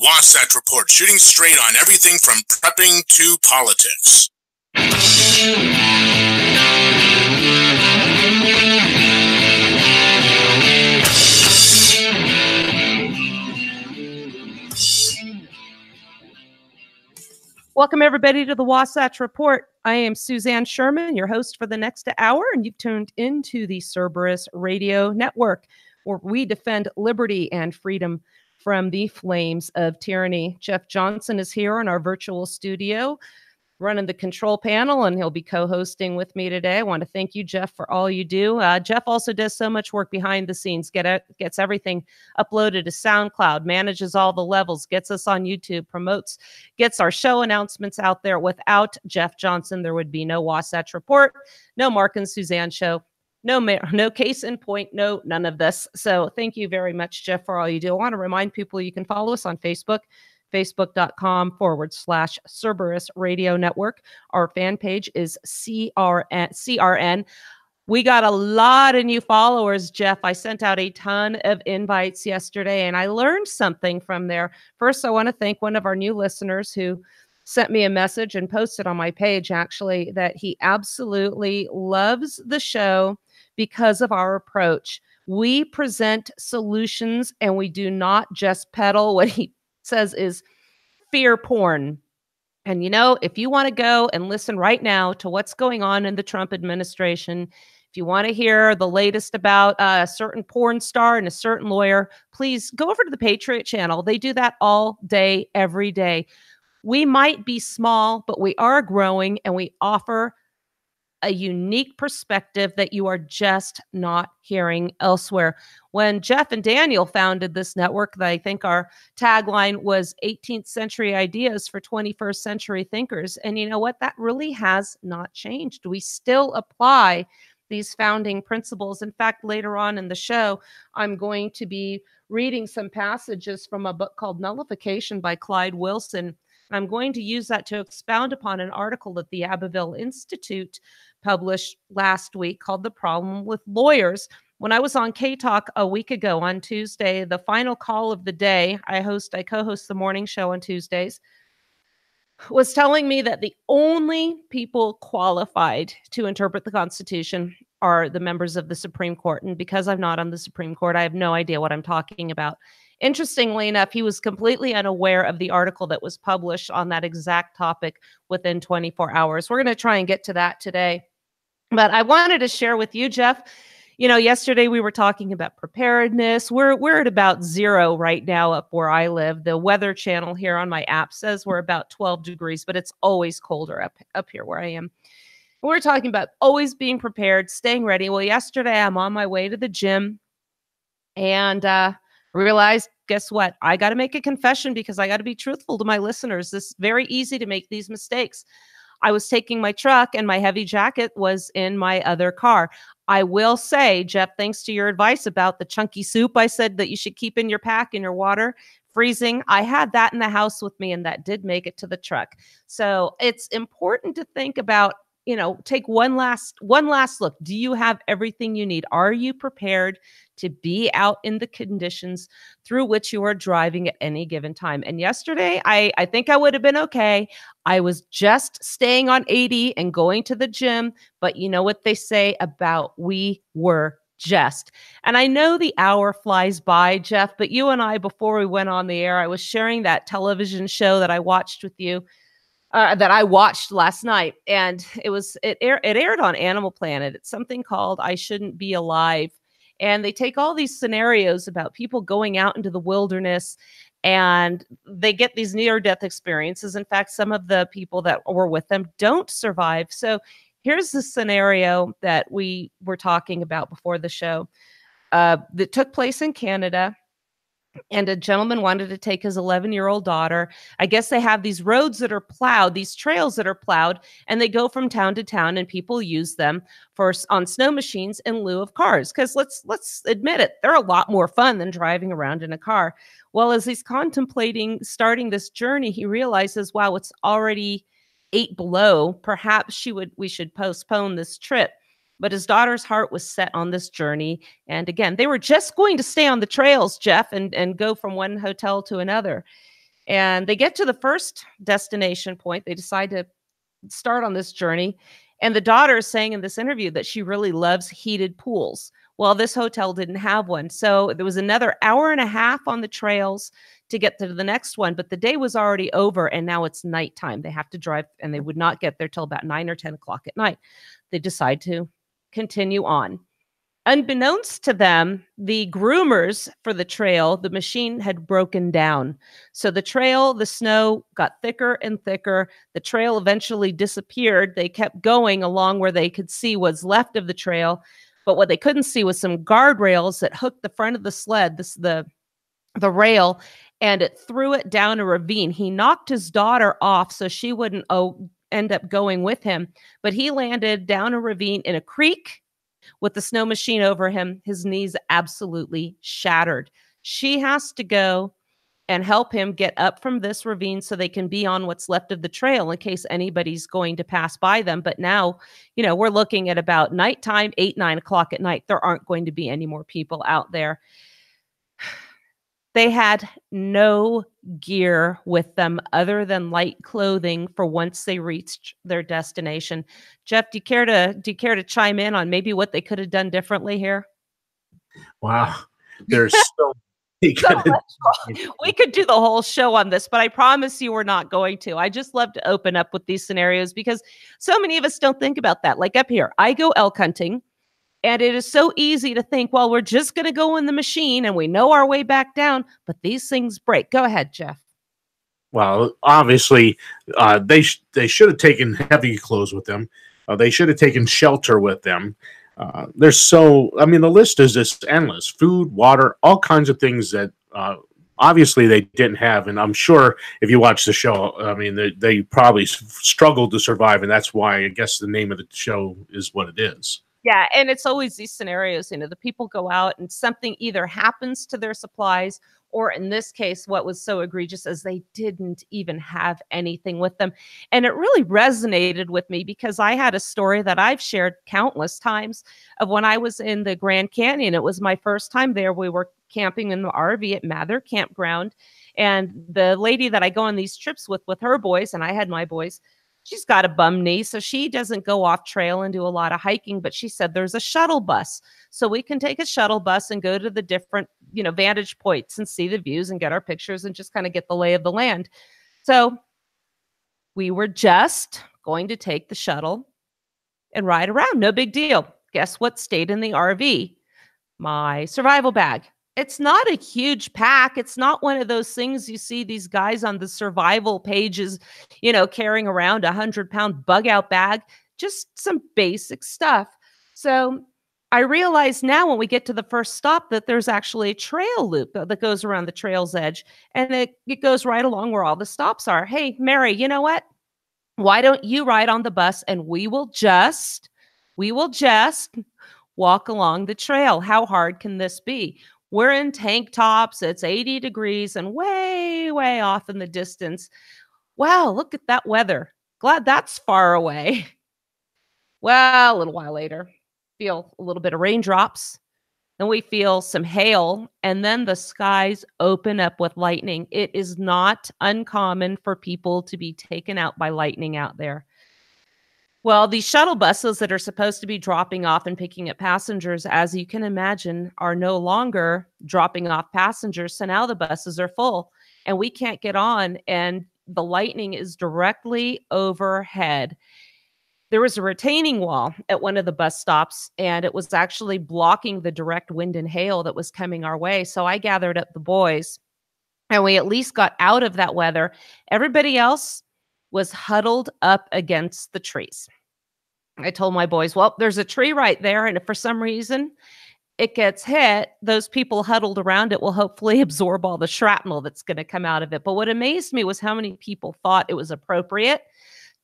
Wasatch Report, shooting straight on everything from prepping to politics. Welcome, everybody, to the Wasatch Report. I am Suzanne Sherman, your host for the next hour, and you've tuned into the Cerberus Radio Network, where we defend liberty and freedom from the flames of tyranny. Jeff Johnson is here in our virtual studio, running the control panel, and he'll be co-hosting with me today. I want to thank you, Jeff, for all you do. Jeff also does so much work behind the scenes, gets everything uploaded to SoundCloud, manages all the levels, gets us on YouTube, promotes, gets our show announcements out there. Without Jeff Johnson, there would be no Wasatch Report, no Mark and Suzanne show, no case in point, none of this. So thank you very much, Jeff, for all you do. I want to remind people you can follow us on Facebook, facebook.com/Cerberus Radio Network. Our fan page is CRN. We got a lot of new followers, Jeff. I sent out a ton of invites yesterday, and I learned something from there. First, I want to thank one of our new listeners who sent me a message and posted on my page, actually, that he absolutely loves the show because of our approach. We present solutions, and we do not just peddle what he says is fear porn. And you know, if you want to go and listen right now to what's going on in the Trump administration, if you want to hear the latest about a certain porn star and a certain lawyer, please go over to the Patriot channel. They do that all day, every day. We might be small, but we are growing, and we offer a unique perspective that you are just not hearing elsewhere. When Jeff and Daniel founded this network, I think our tagline was 18th century ideas for 21st century thinkers. And you know what? That really has not changed. We still apply these founding principles. In fact, later on in the show, I'm going to be reading some passages from a book called Nullification by Clyde Wilson. I'm going to use that to expound upon an article that the Abbeville Institute published last week called The Problem with Lawyers. When I was on K-Talk a week ago on Tuesday, the final call of the day, I co-host the morning show on Tuesdays, was telling me that the only people qualified to interpret the Constitution are the members of the Supreme Court. And because I'm not on the Supreme Court, I have no idea what I'm talking about. Interestingly enough, he was completely unaware of the article that was published on that exact topic within 24 hours. We're going to try and get to that today. But I wanted to share with you, Jeff, you know, yesterday we were talking about preparedness. We're at about 0 right now up where I live. The weather channel here on my app says we're about 12 degrees, but it's always colder up here where I am. We're talking about always being prepared, staying ready. Well, yesterday I'm on my way to the gym and realized, guess what? I got to make a confession because I got to be truthful to my listeners. It's very easy to make these mistakes. I was taking my truck and my heavy jacket was in my other car. I will say, Jeff, thanks to your advice about the chunky soup I said that you should keep in your pack in your water, freezing, I had that in the house with me, and that did make it to the truck. So it's important to think about, you know, take one last look. Do you have everything you need? Are you prepared to be out in the conditions through which you are driving at any given time? And yesterday, I think I would have been okay. I was just staying on 80 and going to the gym. But you know what they say about we were just. And I know the hour flies by, Jeff, but you and I, before we went on the air, I was sharing that television show that I watched with you. That I watched last night, and it aired on Animal Planet. It's something called I Shouldn't Be Alive, and they take all these scenarios about people going out into the wilderness, and they get these near-death experiences. In fact, some of the people that were with them don't survive. So here's the scenario that we were talking about before the show that took place in Canada. And a gentleman wanted to take his 11-year-old daughter. I guess they have these roads that are plowed, these trails that are plowed, and they go from town to town, and people use them on snow machines in lieu of cars. Because let's admit it, they're a lot more fun than driving around in a car. Well, as he's contemplating starting this journey, he realizes, wow, it's already 8 below. Perhaps we should postpone this trip. But his daughter's heart was set on this journey. And again, they were just going to stay on the trails, Jeff, and go from one hotel to another. And they get to the first destination point. They decide to start on this journey. And the daughter is saying in this interview that she really loves heated pools. Well, this hotel didn't have one. So there was another hour and a half on the trails to get to the next one. But the day was already over and now it's nighttime. They have to drive and they would not get there till about 9 or 10 o'clock at night. They decide to continue on. Unbeknownst to them, the groomers for the trail, the machine had broken down. So the trail, the snow got thicker and thicker. The trail eventually disappeared. They kept going along where they could see what's left of the trail. But what they couldn't see was some guardrails that hooked the front of the sled, the rail, and it threw it down a ravine. He knocked his daughter off so she wouldn't end up going with him. But he landed down a ravine in a creek with the snow machine over him, his knees absolutely shattered. She has to go and help him get up from this ravine so they can be on what's left of the trail in case anybody's going to pass by them. But now, we're looking at about nighttime, 8, 9 o'clock at night. There aren't going to be any more people out there. They had no gear with them other than light clothing for once they reached their destination. Jeff, do you care to chime in on maybe what they could have done differently here? Wow, there's so we could do the whole show on this, but I promise you we're not going to. I just love to open up with these scenarios because so many of us don't think about that. Like up here, I go elk hunting. And it is so easy to think, well, we're just going to go in the machine and we know our way back down, but these things break. Go ahead, Jeff. Well, obviously, they should have taken heavy clothes with them. They should have taken shelter with them. The list is just endless. Food, water, all kinds of things that obviously they didn't have. And I'm sure if you watch the show, they probably struggled to survive. And that's why I guess the name of the show is what it is. Yeah, and it's always these scenarios, the people go out and something either happens to their supplies, or in this case, what was so egregious is they didn't even have anything with them. And it really resonated with me because I had a story that I've shared countless times of when I was in the Grand Canyon. It was my first time there. We were camping in the RV at Mather Campground. And the lady that I go on these trips with her boys, and I had my boys, she's got a bum knee, so she doesn't go off trail and do a lot of hiking, but she said there's a shuttle bus. So we can take a shuttle bus and go to the different, vantage points and see the views and get our pictures and just kind of get the lay of the land. So we were just going to take the shuttle and ride around. No big deal. Guess what stayed in the RV? My survival bag. It's not a huge pack. It's not one of those things you see these guys on the survival pages, carrying around a 100-pound bug out bag, just some basic stuff. So I realize now when we get to the first stop that there's actually a trail loop that goes around the trail's edge, and it goes right along where all the stops are. Hey, Mary, you know what? Why don't you ride on the bus and we will just walk along the trail. How hard can this be? We're in tank tops. It's 80 degrees and way, way off in the distance. Wow, look at that weather. Glad that's far away. Well, a little while later, feel a little bit of raindrops. Then we feel some hail, and then the skies open up with lightning. It is not uncommon for people to be taken out by lightning out there. Well, these shuttle buses that are supposed to be dropping off and picking up passengers, as you can imagine, are no longer dropping off passengers. So now the buses are full and we can't get on, and the lightning is directly overhead. There was a retaining wall at one of the bus stops, and it was actually blocking the direct wind and hail that was coming our way. So I gathered up the boys, and we at least got out of that weather. Everybody else was huddled up against the trees. I told my boys, well, there's a tree right there, and if for some reason it gets hit, those people huddled around it will hopefully absorb all the shrapnel that's going to come out of it. But what amazed me was how many people thought it was appropriate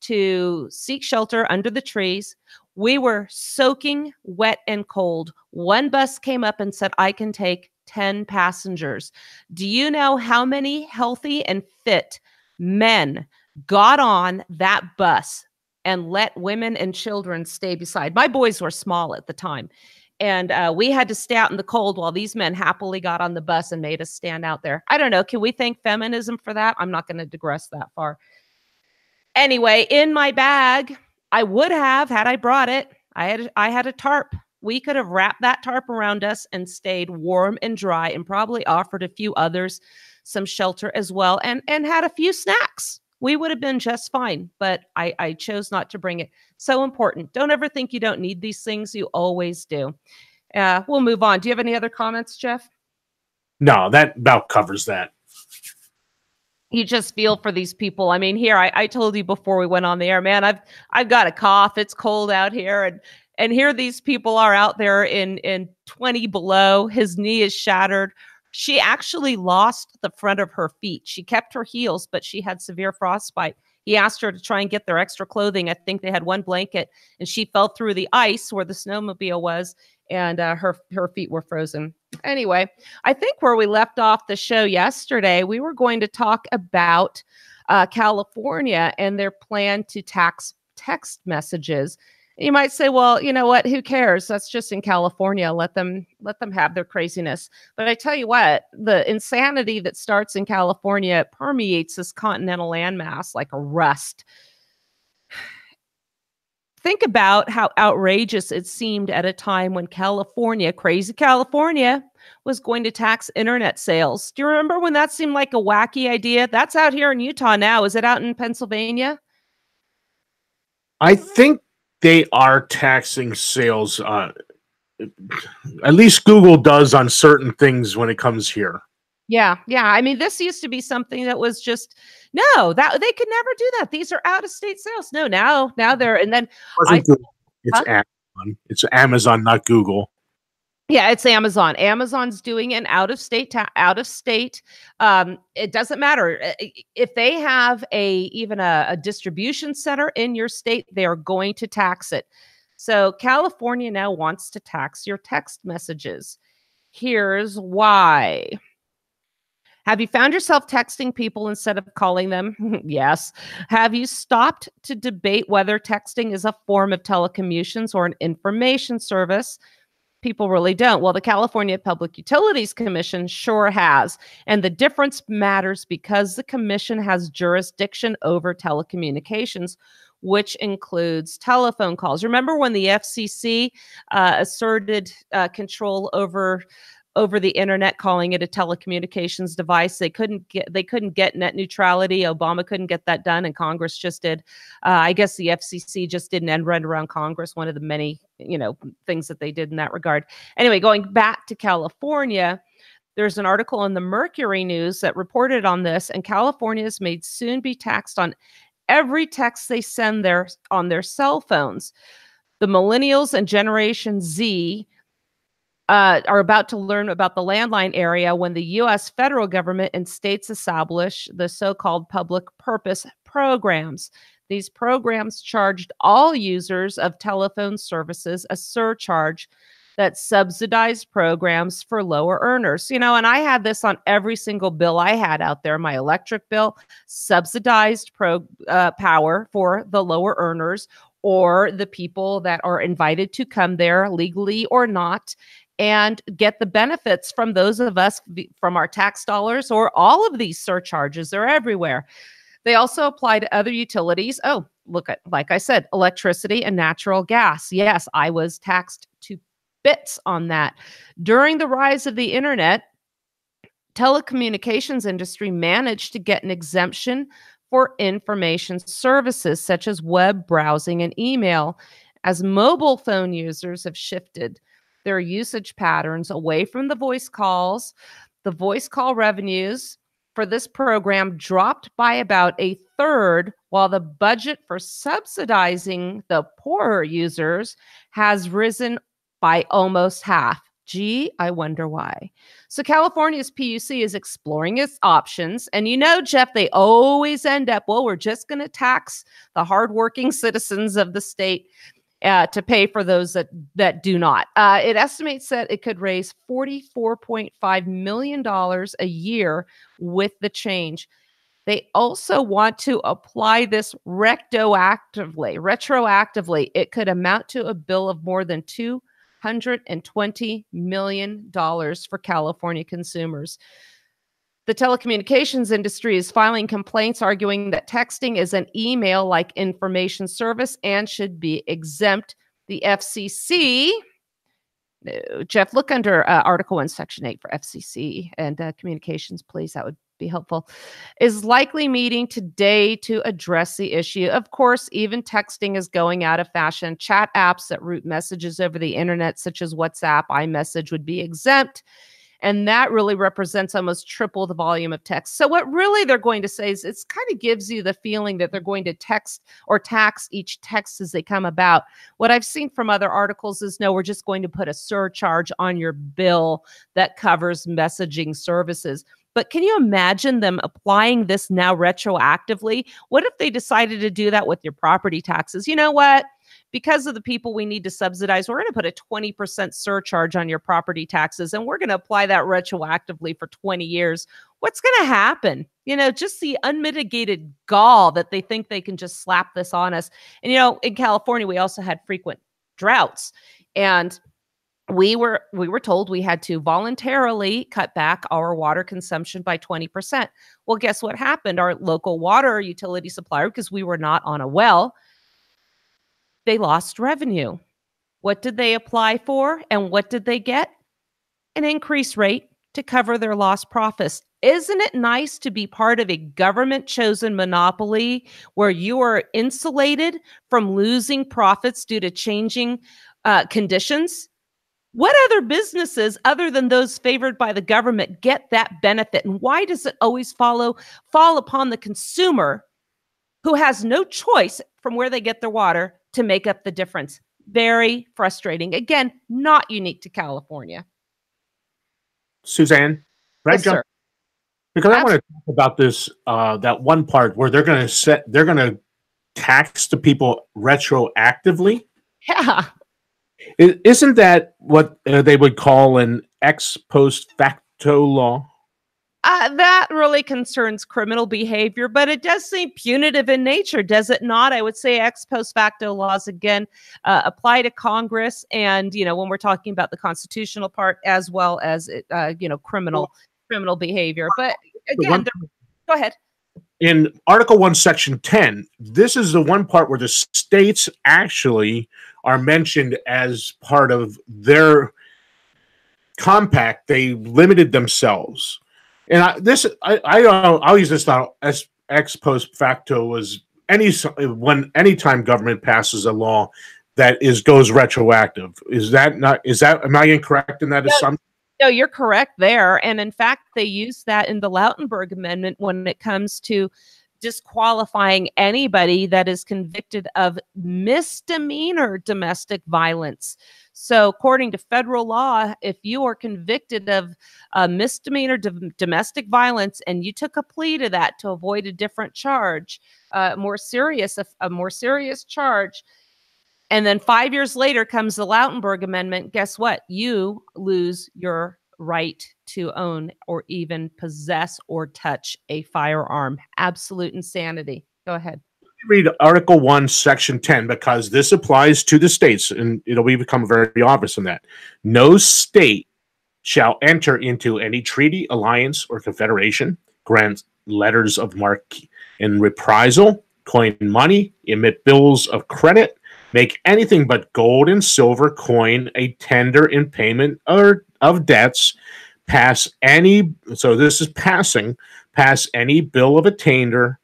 to seek shelter under the trees. We were soaking wet and cold. One bus came up and said, I can take 10 passengers. Do you know how many healthy and fit men got on that bus and let women and children stay beside? My boys were small at the time. And we had to stay out in the cold while these men happily got on the bus and made us stand out there. I don't know. Can we thank feminism for that? I'm not going to digress that far. Anyway, in my bag, I would have had I brought it. I had a tarp. We could have wrapped that tarp around us and stayed warm and dry, and probably offered a few others some shelter as well, and had a few snacks. We would have been just fine, but I chose not to bring it. So important. Don't ever think you don't need these things. You always do. We'll move on. Do you have any other comments, Jeff? No, that about covers that. You just feel for these people. I mean, here, I told you before we went on the air, man, I've got a cough. It's cold out here. And here these people are out there in 20 below. His knee is shattered. She actually lost the front of her feet. She kept her heels, but she had severe frostbite. He asked her to try and get their extra clothing. I think they had one blanket, and she fell through the ice where the snowmobile was, and her feet were frozen. Anyway, I think where we left off the show yesterday, we were going to talk about California and their plan to tax text messages. You might say, well, you know what? Who cares? That's just in California. Let them have their craziness. But I tell you what, the insanity that starts in California permeates this continental landmass like a rust. Think about how outrageous it seemed at a time when California, crazy California, was going to tax internet sales. Do you remember when that seemed like a wacky idea? That's out here in Utah now. Is it out in Pennsylvania? I think they are taxing sales. At least Google does on certain things when it comes here. Yeah. I mean, this used to be something that was just that they could never do that. These are out of state sales. No, now they're, and then It's Amazon. It's Amazon, not Google. Yeah, it's Amazon. Amazon's doing an out of state. It doesn't matter if they have even a distribution center in your state. They are going to tax it. So California now wants to tax your text messages. Here's why. Have you found yourself texting people instead of calling them? Yes. Have you stopped to debate whether texting is a form of telecommunications or an information service? People really don't. Well, the California Public Utilities Commission sure has. And the difference matters because the commission has jurisdiction over telecommunications, which includes telephone calls. Remember when the FCC asserted control over the internet, calling it a telecommunications device? They couldn't get net neutrality. Obama couldn't get that done, and Congress just did. I guess the FCC just did an end run around Congress, one of the many, things that they did in that regard. Anyway, going back to California, there's an article in the Mercury News that reported on this, and Californians may soon be taxed on every text they send on their cell phones. The millennials and Generation Z are about to learn about the landline area when the U.S. federal government and states establish the so-called public purpose programs. These programs charged all users of telephone services a surcharge that subsidized programs for lower earners. And I had this on every single bill I had out there. My electric bill, subsidized power for the lower earners, or the people that are invited to come there legally or not, and get the benefits from those of us from our tax dollars, or all of these surcharges. They're everywhere. They also apply to other utilities. Oh, look at, like I said, electricity and natural gas. Yes, I was taxed to bits on that. During the rise of the internet, telecommunications industry managed to get an exemption for information services such as web browsing and email. As mobile phone users have shifted their usage patterns away from the voice calls, the voice call revenues for this program dropped by about a third, while the budget for subsidizing the poorer users has risen by almost half. Gee, I wonder why. So California's PUC is exploring its options. And Jeff, they always end up, well, we're just going to tax the hardworking citizens of the state to pay for those that do not. It estimates that it could raise $44.5 million a year with the change. They also want to apply this retroactively. It could amount to a bill of more than $120 million for California consumers. The telecommunications industry is filing complaints arguing that texting is an email-like information service and should be exempt. The FCC, Jeff, look under Article 1, Section 8 for FCC and communications, please. That would be helpful. Is likely meeting today to address the issue. Of course, even texting is going out of fashion. Chat apps that route messages over the internet, such as WhatsApp, iMessage, would be exempt. And that really represents almost triple the volume of text. So what really they're going to say is it kind of gives you the feeling that they're going to text or tax each text as they come about. What I've seen from other articles is, no, we're just going to put a surcharge on your bill that covers messaging services. But can you imagine them applying this now retroactively? What if they decided to do that with your property taxes? You know what? Because of the people we need to subsidize, we're going to put a 20% surcharge on your property taxes, and we're going to apply that retroactively for 20 years. What's going to happen? You know, just the unmitigated gall that they think they can just slap this on us. And, you know, in California, we also had frequent droughts. And we were told we had to voluntarily cut back our water consumption by 20%. Well, guess what happened? Our local water utility supplier, because we were not on a well, they lost revenue. What did they apply for? And what did they get? An increased rate to cover their lost profits. Isn't it nice to be part of a government-chosen monopoly where you are insulated from losing profits due to changing conditions? What other businesses, other than those favored by the government, get that benefit? And why does it always fall upon the consumer who has no choice from where they get their water to make up the difference? Very frustrating. Again, not unique to California. Suzanne, right? Yes, sir. Because I want to talk about this, that one part where they're going to tax the people retroactively. Yeah. Isn't that what they would call an ex post facto law? That really concerns criminal behavior, but it does seem punitive in nature, does it not? I would say ex post facto laws, again, apply to Congress. And, you know, when we're talking about the constitutional part, as well as, criminal behavior. But again, go ahead. In Article 1, Section 10, this is the one part where the states actually are mentioned as part of their compact. They limited themselves. And I'll use this now as ex post facto was anytime government passes a law that goes retroactive. Am I incorrect in that assumption? No, you're correct there. And in fact, they use that in the Lautenberg Amendment when it comes to disqualifying anybody that is convicted of misdemeanor domestic violence. So according to federal law, if you are convicted of misdemeanor domestic violence and you took a plea to that to avoid a different charge, a more serious charge, and then 5 years later comes the Lautenberg Amendment, guess what? You lose your right to own or even possess or touch a firearm. Absolute insanity. Go ahead. Read Article 1, Section 10, because this applies to the states, and it'll become very obvious in that. No state shall enter into any treaty, alliance, or confederation, grant letters of marque in reprisal, coin money, emit bills of credit, make anything but gold and silver coin a tender in payment of debts, pass any bill of attainder,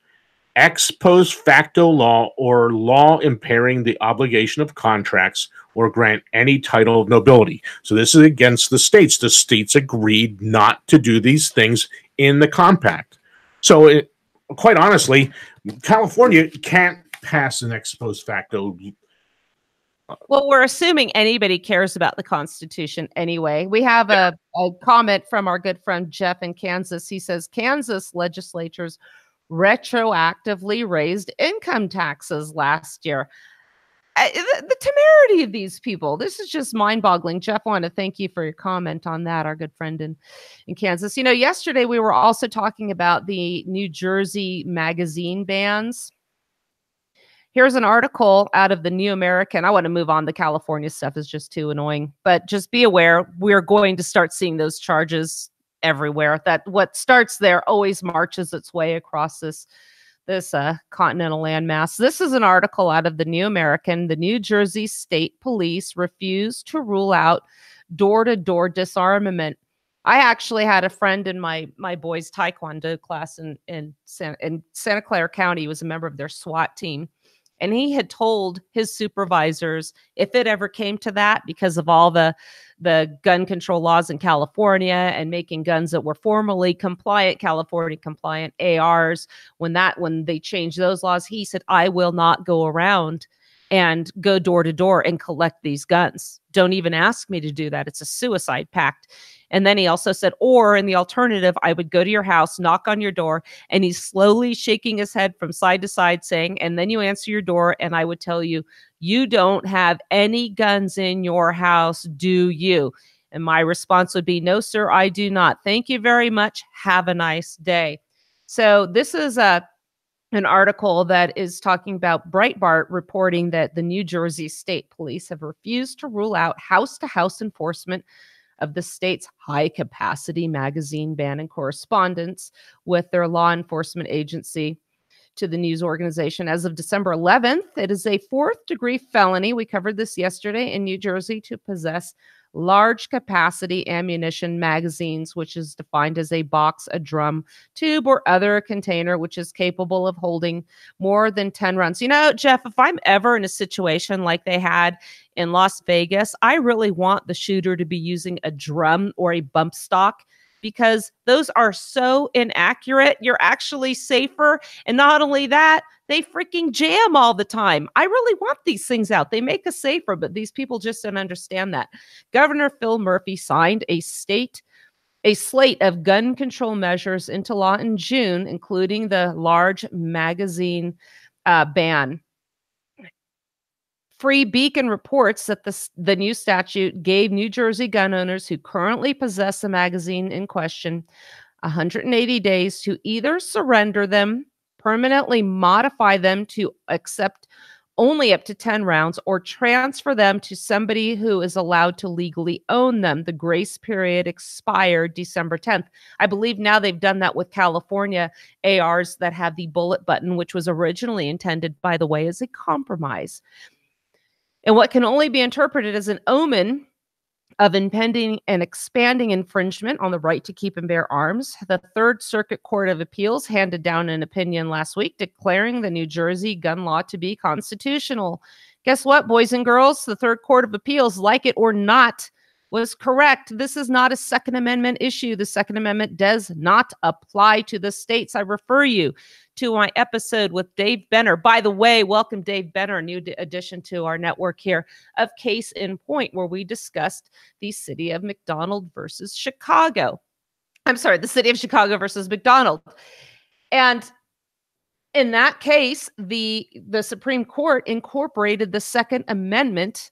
ex post facto law, or law impairing the obligation of contracts, or grant any title of nobility. So this is against the states. The states agreed not to do these things in the compact. So quite honestly, California can't pass an ex post facto. Well, we're assuming anybody cares about the Constitution anyway. We have a comment from our good friend Jeff in Kansas. He says, Kansas legislatures retroactively raised income taxes last year. The temerity of these people. This is just mind-boggling. Jeff, I want to thank you for your comment on that, our good friend in Kansas. You know, yesterday we were also talking about the New Jersey magazine bans. Here's an article out of the New American. I want to move on. The California stuff is just too annoying, but just be aware, we're going to start seeing those charges everywhere. That what starts there always marches its way across this continental landmass. This is an article out of the New American. The New Jersey State Police refused to rule out door-to-door disarmament. I actually had a friend in my boys' taekwondo class in Santa Clara County. He was a member of their SWAT team. And he had told his supervisors, if it ever came to that, because of all the gun control laws in California and making guns that were formerly compliant, California compliant ARs, when they changed those laws, he said, I will not go around and go door to door and collect these guns. Don't even ask me to do that. It's a suicide pact. And then he also said, or in the alternative, I would go to your house, knock on your door, and he's slowly shaking his head from side to side saying, and then you answer your door, and I would tell you, you don't have any guns in your house, do you? And my response would be, no, sir, I do not. Thank you very much. Have a nice day. So this is an article that is talking about Breitbart reporting that the New Jersey State Police have refused to rule out house-to-house enforcement of the state's high-capacity magazine ban and correspondence with their law enforcement agency to the news organization. As of December 11th, it is a fourth-degree felony, we covered this yesterday, in New Jersey to possess large-capacity ammunition magazines, which is defined as a box, a drum, tube, or other container which is capable of holding more than 10 rounds. You know, Jeff, if I'm ever in a situation like they had in Las Vegas, I really want the shooter to be using a drum or a bump stock, because those are so inaccurate. You're actually safer. And not only that, they freaking jam all the time. I really want these things out. They make us safer, but these people just don't understand that. Governor Phil Murphy signed a slate of gun control measures into law in June, including the large magazine ban. Free Beacon reports that the new statute gave New Jersey gun owners who currently possess the magazine in question 180 days to either surrender them, permanently modify them to accept only up to 10 rounds, or transfer them to somebody who is allowed to legally own them. The grace period expired December 10th. I believe now they've done that with California ARs that have the bullet button, which was originally intended, by the way, as a compromise. And what can only be interpreted as an omen of impending and expanding infringement on the right to keep and bear arms. The Third Circuit Court of Appeals handed down an opinion last week declaring the New Jersey gun law to be constitutional. Guess what, boys and girls? The Third Court of Appeals, like it or not, was correct. This is not a Second Amendment issue. The Second Amendment does not apply to the states. I refer you to my episode with Dave Benner. By the way, welcome Dave Benner, a new addition to our network here, of Case in Point, where we discussed the city of McDonald versus Chicago. I'm sorry, the city of Chicago versus McDonald. And in that case, the Supreme Court incorporated the Second Amendment,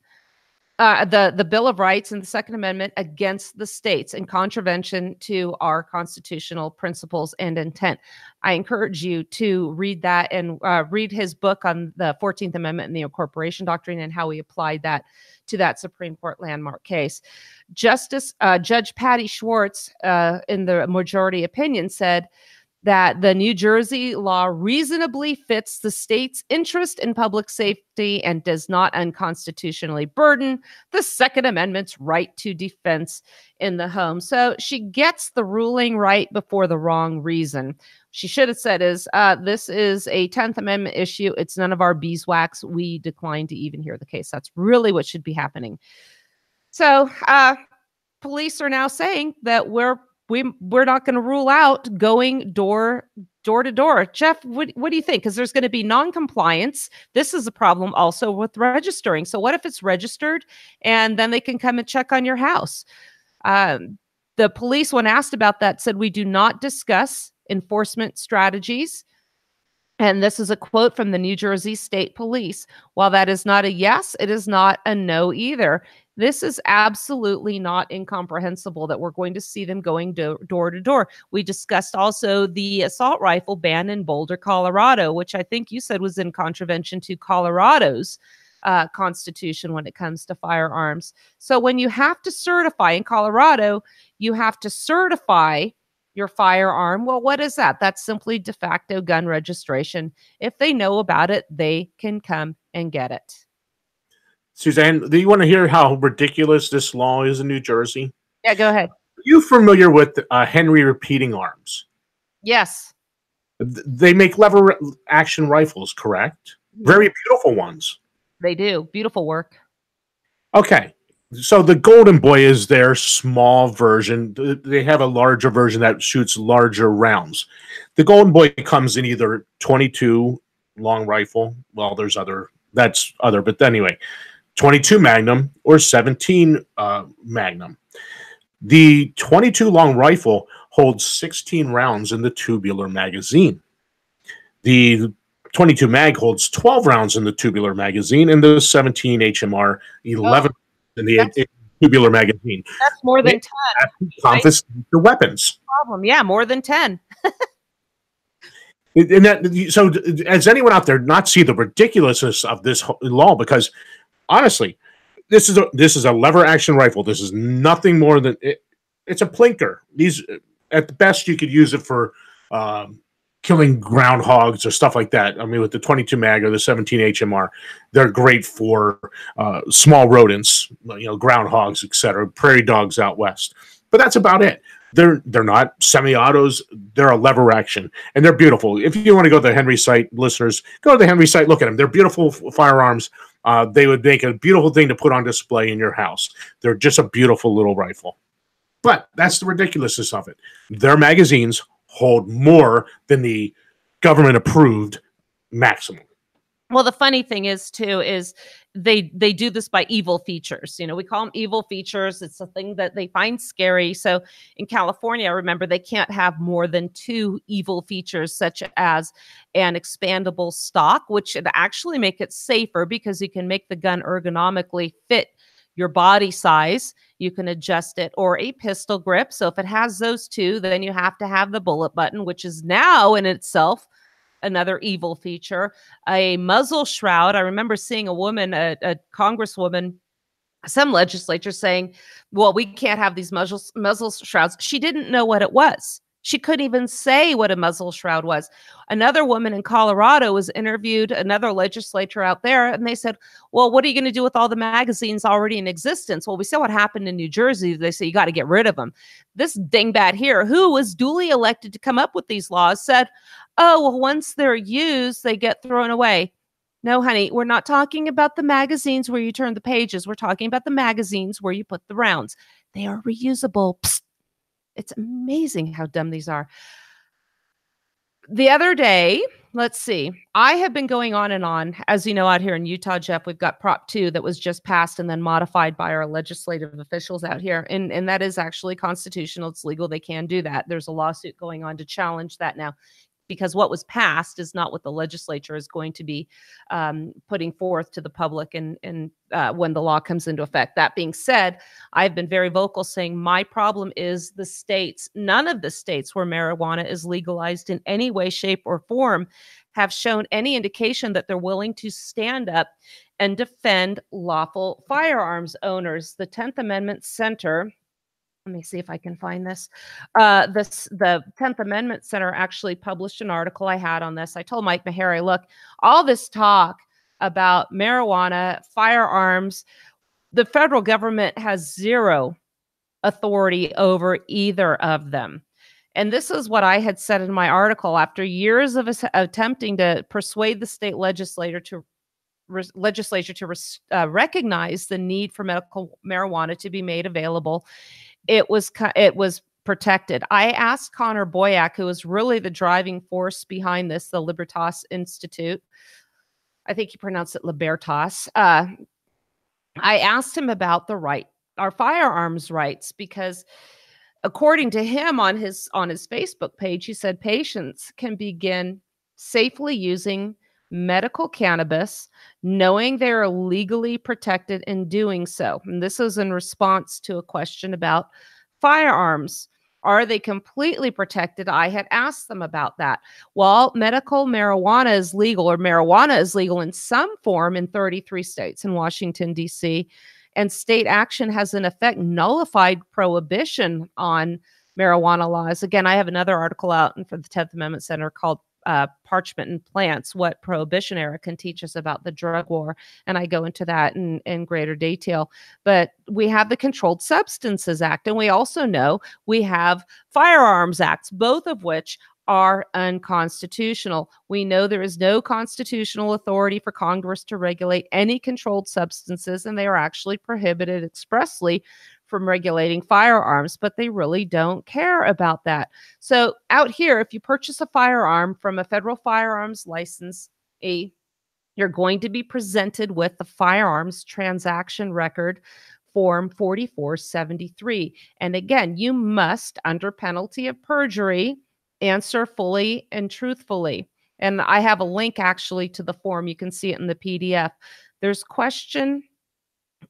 the Bill of Rights and the Second Amendment against the states in contravention to our constitutional principles and intent. I encourage you to read that and read his book on the 14th Amendment and the incorporation doctrine and how he applied that to that Supreme Court landmark case. Judge Patty Schwartz, in the majority opinion, said that the New Jersey law reasonably fits the state's interest in public safety and does not unconstitutionally burden the Second Amendment's right to defense in the home. So she gets the ruling right before the wrong reason. She should have said this is a 10th Amendment issue. It's none of our beeswax. We decline to even hear the case. That's really what should be happening. So police are now saying that we're not going to rule out going door to door. Jeff, what do you think? Because there's going to be non-compliance. This is a problem also with registering. So what if it's registered and then they can come and check on your house? The police, when asked about that, said we do not discuss enforcement strategies. And this is a quote from the New Jersey State Police. While that is not a yes, it is not a no either. This is absolutely not incomprehensible that we're going to see them going door to door. We discussed also the assault rifle ban in Boulder, Colorado, which I think you said was in contravention to Colorado's constitution when it comes to firearms. So when you have to certify in Colorado, you have to certify your firearm. Well, what is that? That's simply de facto gun registration. If they know about it, they can come and get it. Suzanne, do you want to hear how ridiculous this law is in New Jersey? Yeah, go ahead. Are you familiar with Henry repeating arms? Yes. They make lever action rifles, correct? Very beautiful ones. They do. Beautiful work. Okay. So the Golden Boy is their small version. They have a larger version that shoots larger rounds. The Golden Boy comes in either 22 long rifle. Well, there's other. That's other. But anyway, 22 Magnum or 17 Magnum. The 22 long rifle holds 16 rounds in the tubular magazine. The 22 mag holds 12 rounds in the tubular magazine, and the 17 HMR 11 in the tubular magazine. That's more than 10. Confiscate the weapons. Problem. Yeah, more than 10. And that, so, has anyone out there not see the ridiculousness of this law? Because honestly, this is a lever action rifle. This is nothing more than it's a plinker. These, at the best, you could use it for killing groundhogs or stuff like that. I mean, with the 22 mag or the 17 HMR, they're great for small rodents, groundhogs, etc., prairie dogs out west. But that's about it. They're not semi-autos. They're a lever action, and they're beautiful. If you want to go to the Henry site, listeners, go to the Henry site. Look at them. They're beautiful firearms. They would make a beautiful thing to put on display in your house. They're just a beautiful little rifle. But that's the ridiculousness of it. Their magazines hold more than the government-approved maximum. Well, the funny thing is, too, is they do this by evil features. We call them evil features. It's a thing that they find scary. So in California, remember, they can't have more than 2 evil features, such as an expandable stock, which should actually make it safer because you can make the gun ergonomically fit your body size. You can adjust it, or a pistol grip. So if it has those 2, then you have to have the bullet button, which is now in itself another evil feature. A muzzle shroud. I remember seeing a woman, a congresswoman, some legislature saying, well, we can't have these muzzle shrouds. She didn't know what it was. She couldn't even say what a muzzle shroud was. Another woman in Colorado was interviewed, another legislator out there, and they said, well, what are you going to do with all the magazines already in existence? Well, we saw what happened in New Jersey. They say you got to get rid of them. This dingbat here, who was duly elected to come up with these laws, said, oh, well, once they're used, they get thrown away. No, honey, we're not talking about the magazines where you turn the pages. We're talking about the magazines where you put the rounds. They are reusable. Psst. It's amazing how dumb these are. The other day, let's see, I have been going on and on. As you know, out here in Utah, Jeff, we've got Prop 2 that was just passed and then modified by our legislative officials out here. And that is actually constitutional. It's legal. They can do that. There's a lawsuit going on to challenge that now, because what was passed is not what the legislature is going to be putting forth to the public and when the law comes into effect. That being said, I've been very vocal saying my problem is the states. None of the states where marijuana is legalized in any way, shape, or form have shown any indication that they're willing to stand up and defend lawful firearms owners. The 10th Amendment Center, let me see if I can find this. The 10th Amendment Center actually published an article I had on this. I told Mike Meharry, look, all this talk about marijuana, firearms, the federal government has zero authority over either of them. And this is what I had said in my article. After years of attempting to persuade the state legislature to recognize the need for medical marijuana to be made available, it was protected. I asked Connor Boyack, who is really the driving force behind this, the Libertas Institute. I think he pronounced it Libertas. I asked him about our firearms rights, because according to him on his Facebook page, he said patients can begin safely using medical cannabis, knowing they are legally protected in doing so. And this is in response to a question about firearms. Are they completely protected? I had asked them about that. Well, medical marijuana is legal, or marijuana is legal in some form in 33 states and Washington, D.C., and state action has in effect nullified prohibition on marijuana laws. Again, I have another article out for the 10th Amendment Center called Parchment and Plants, What Prohibition Era Can Teach Us About the Drug War. And I go into that in greater detail. But we have the Controlled Substances Act, and we also know we have firearms acts, both of which are unconstitutional. We know there is no constitutional authority for Congress to regulate any controlled substances, and they are actually prohibited expressly from regulating firearms, but they really don't care about that. So out here, if you purchase a firearm from a federal firearms licensee, you're going to be presented with the firearms transaction record form 4473. And again, you must, under penalty of perjury, answer fully and truthfully. And I have a link actually to the form. You can see it in the PDF. There's question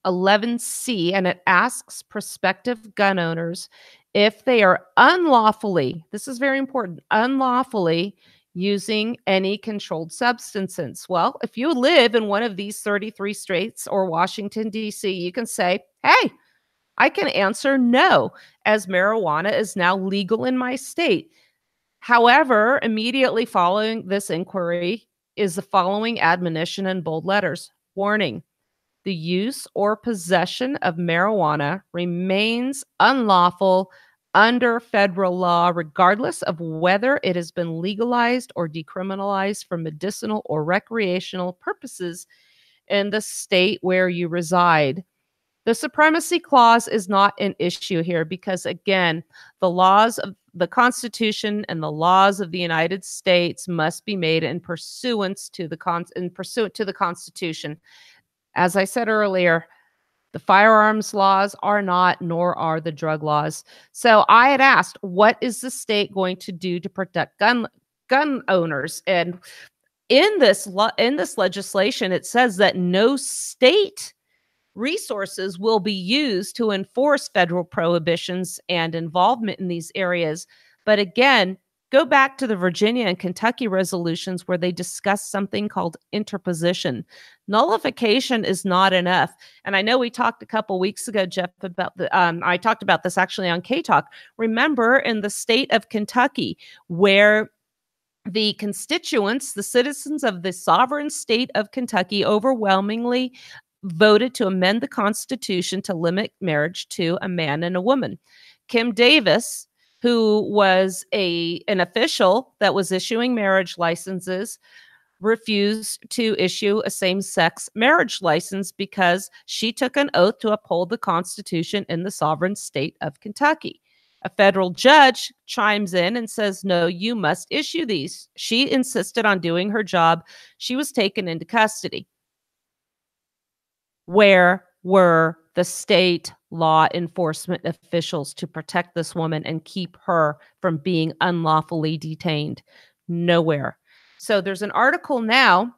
11C, and it asks prospective gun owners if they are unlawfully, this is very important, unlawfully using any controlled substances. Well, if you live in one of these 33 states or Washington, D.C., you can say, hey, I can answer no, as marijuana is now legal in my state. However, immediately following this inquiry is the following admonition in bold letters. Warning. The use or possession of marijuana remains unlawful under federal law, regardless of whether it has been legalized or decriminalized for medicinal or recreational purposes in the state where you reside. The supremacy clause is not an issue here because, again, the laws of the Constitution and the laws of the United States must be made in pursuant to the Constitution. As I said earlier, the firearms laws are not, nor are the drug laws. So I had asked, what is the state going to do to protect gun owners? And in this legislation, it says that no state resources will be used to enforce federal prohibitions and involvement in these areas. But again, go back to the Virginia and Kentucky resolutions where they discuss something called interposition. Nullification is not enough. And I know we talked a couple weeks ago, Jeff, about I talked about this actually on K-Talk. Remember in the state of Kentucky, where the constituents, the citizens of the sovereign state of Kentucky, overwhelmingly voted to amend the Constitution to limit marriage to a man and a woman. Kim Davis, who was an official that was issuing marriage licenses, refused to issue a same-sex marriage license because she took an oath to uphold the Constitution in the sovereign state of Kentucky. A federal judge chimes in and says, no, you must issue these. She insisted on doing her job. She was taken into custody. Where were the state law enforcement officials to protect this woman and keep her from being unlawfully detained? Nowhere. So there's an article now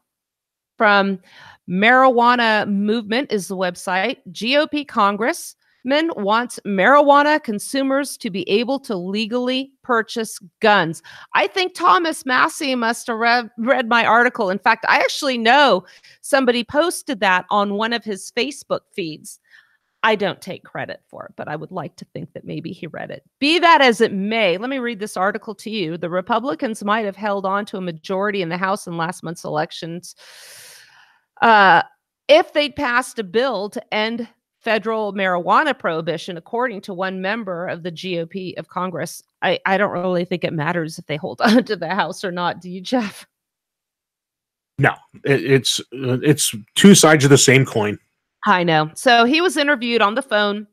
from Marijuana Movement is the website. GOP Congressman wants marijuana consumers to be able to legally purchase guns. I think Thomas Massey must have read my article. In fact, I actually know somebody posted that on one of his Facebook feeds. I don't take credit for it, but I would like to think that maybe he read it. Be that as it may, let me read this article to you. The Republicans might have held on to a majority in the House in last month's elections if they'd passed a bill to end federal marijuana prohibition, according to one member of the GOP of Congress. I don't really think it matters if they hold on to the House or not. Do you, Jeff? No, it's two sides of the same coin. I know. So he was interviewed on the phone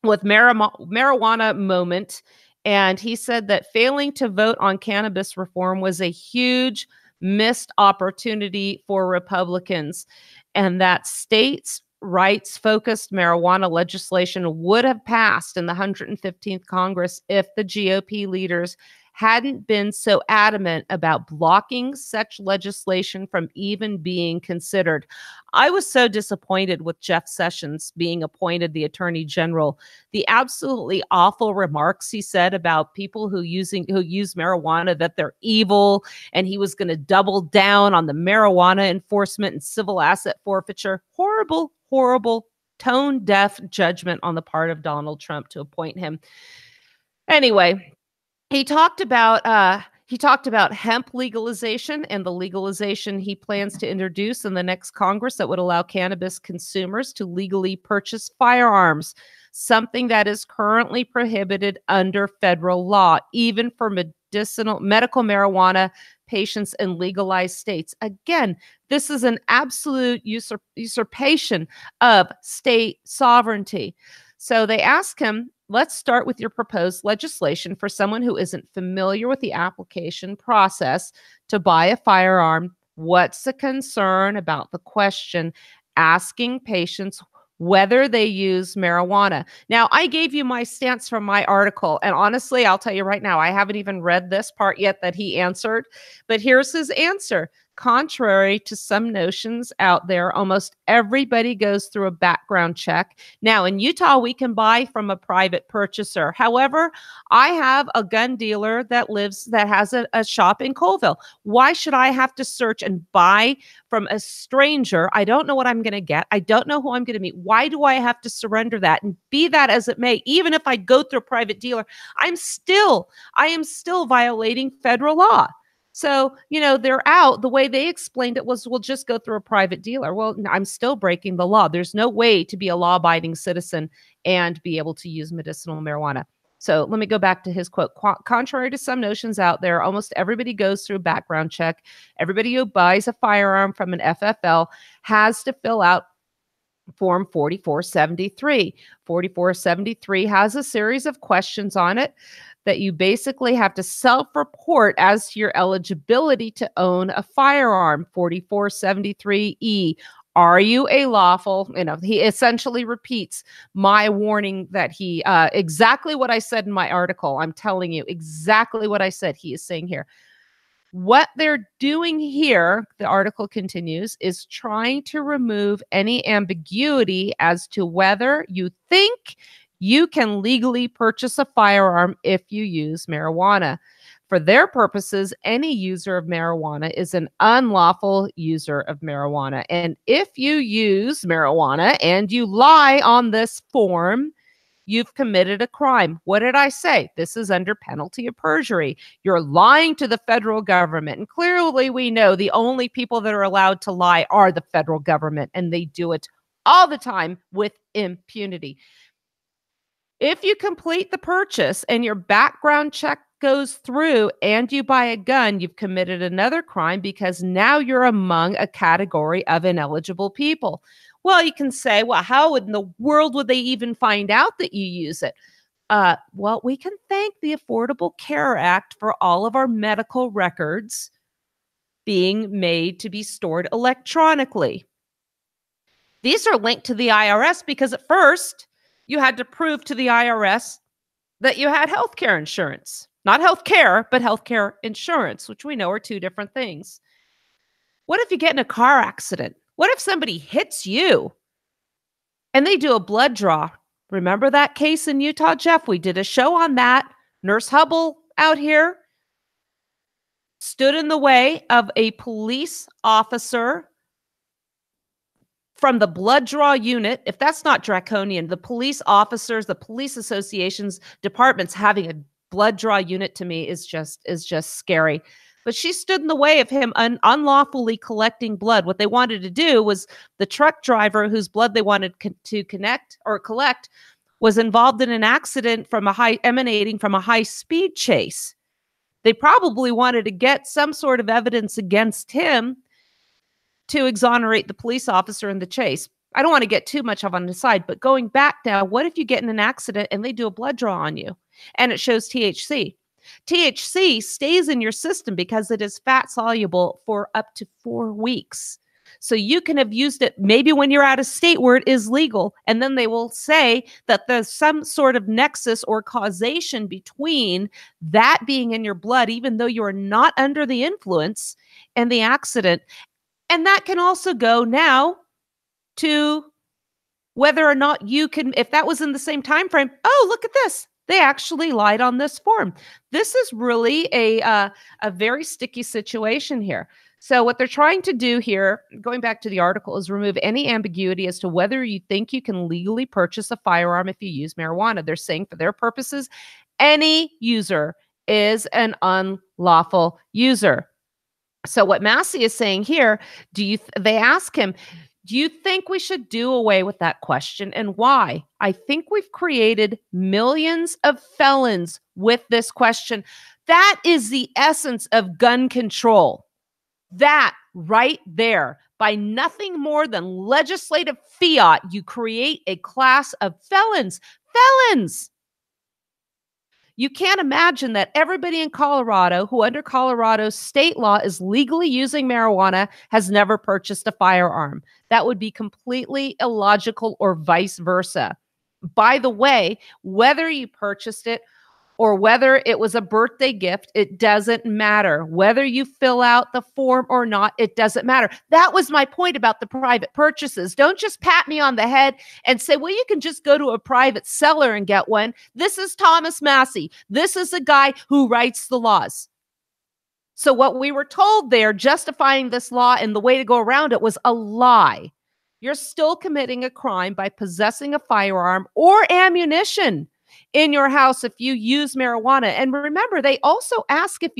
with Marijuana Moment, and he said that failing to vote on cannabis reform was a huge missed opportunity for Republicans, and that states' rights-focused marijuana legislation would have passed in the 115th Congress if the GOP leaders hadn't been so adamant about blocking such legislation from even being considered. I was so disappointed with Jeff Sessions being appointed the Attorney General. The absolutely awful remarks he said about people who use marijuana, that they're evil, and he was going to double down on the marijuana enforcement and civil asset forfeiture. Horrible, horrible, tone-deaf judgment on the part of Donald Trump to appoint him. Anyway, he talked about hemp legalization and the legalization he plans to introduce in the next Congress that would allow cannabis consumers to legally purchase firearms, something that is currently prohibited under federal law, even for medical marijuana patients in legalized states. Again, this is an absolute usurpation of state sovereignty. So they ask him, let's start with your proposed legislation for someone who isn't familiar with the application process to buy a firearm. What's the concern about the question asking patients whether they use marijuana? Now, I gave you my stance from my article, and honestly, I'll tell you right now, I haven't even read this part yet that he answered, but here's his answer. Contrary to some notions out there, almost everybody goes through a background check. Now, in Utah, we can buy from a private purchaser. However, I have a gun dealer that has a shop in Colville. Why should I have to search and buy from a stranger? I don't know what I'm going to get. I don't know who I'm going to meet. Why do I have to surrender that? And be that as it may, even if I go through a private dealer, I am still violating federal law. So, they're out. The way they explained it was, we'll just go through a private dealer. Well, I'm still breaking the law. There's no way to be a law-abiding citizen and be able to use medicinal marijuana. So let me go back to his quote. Contrary to some notions out there, almost everybody goes through a background check. Everybody who buys a firearm from an FFL has to fill out Form 4473. 4473 has a series of questions on it that you basically have to self-report as to your eligibility to own a firearm. 4473E. Are you a lawful? He essentially repeats my warning that he, exactly what I said in my article. I'm telling you exactly what I said. He is saying here. What they're doing here, the article continues, is trying to remove any ambiguity as to whether you think you can legally purchase a firearm if you use marijuana. For their purposes, any user of marijuana is an unlawful user of marijuana. And if you use marijuana and you lie on this form, you've committed a crime. What did I say? This is under penalty of perjury. You're lying to the federal government. And clearly we know the only people that are allowed to lie are the federal government, and they do it all the time with impunity. If you complete the purchase and your background check goes through and you buy a gun, you've committed another crime because now you're among a category of ineligible people. Well, you can say, well, how in the world would they even find out that you use it? Well, we can thank the Affordable Care Act for all of our medical records being made to be stored electronically. These are linked to the IRS because at first you had to prove to the IRS that you had health care insurance. Not health care, but health care insurance, which we know are two different things. What if you get in a car accident? What if somebody hits you and they do a blood draw? Remember that case in Utah, Jeff? We did a show on that. Nurse Hubble out here stood in the way of a police officer from the blood draw unit. If that's not draconian, the police officers, the police associations, departments having a blood draw unit to me is just scary. But she stood in the way of him unlawfully collecting blood. What they wanted to do was the truck driver whose blood they wanted to collect was involved in an accident emanating from a high-speed chase. They probably wanted to get some sort of evidence against him to exonerate the police officer in the chase. I don't want to get too much on the side, but going back now, what if you get in an accident and they do a blood draw on you and it shows THC? THC stays in your system because it is fat soluble for up to 4 weeks. So you can have used it maybe when you're out of state where it is legal. And then they will say that there's some sort of nexus or causation between that being in your blood, even though you are not under the influence, and the accident. And that can also go now to whether or not you can, if that was in the same time frame. Oh, look at this. They actually lied on this form. This is really a very sticky situation here. So what they're trying to do here, going back to the article, is remove any ambiguity as to whether you think you can legally purchase a firearm if you use marijuana. They're saying for their purposes, any user is an unlawful user. So what Massey is saying here, they ask him, do you think we should do away with that question, and why? I think we've created millions of felons with this question. That is the essence of gun control. That right there, by nothing more than legislative fiat, you create a class of felons. Felons! You can't imagine that everybody in Colorado who under Colorado's state law is legally using marijuana has never purchased a firearm. That would be completely illogical, or vice versa. By the way, whether you purchased it or whether it was a birthday gift, it doesn't matter. Whether you fill out the form or not, it doesn't matter. That was my point about the private purchases. Don't just pat me on the head and say, well, you can just go to a private seller and get one. This is Thomas Massey. This is a guy who writes the laws. So what we were told there, justifying this law and the way to go around it, was a lie. You're still committing a crime by possessing a firearm or ammunition in your house if you use marijuana. And remember, they also ask if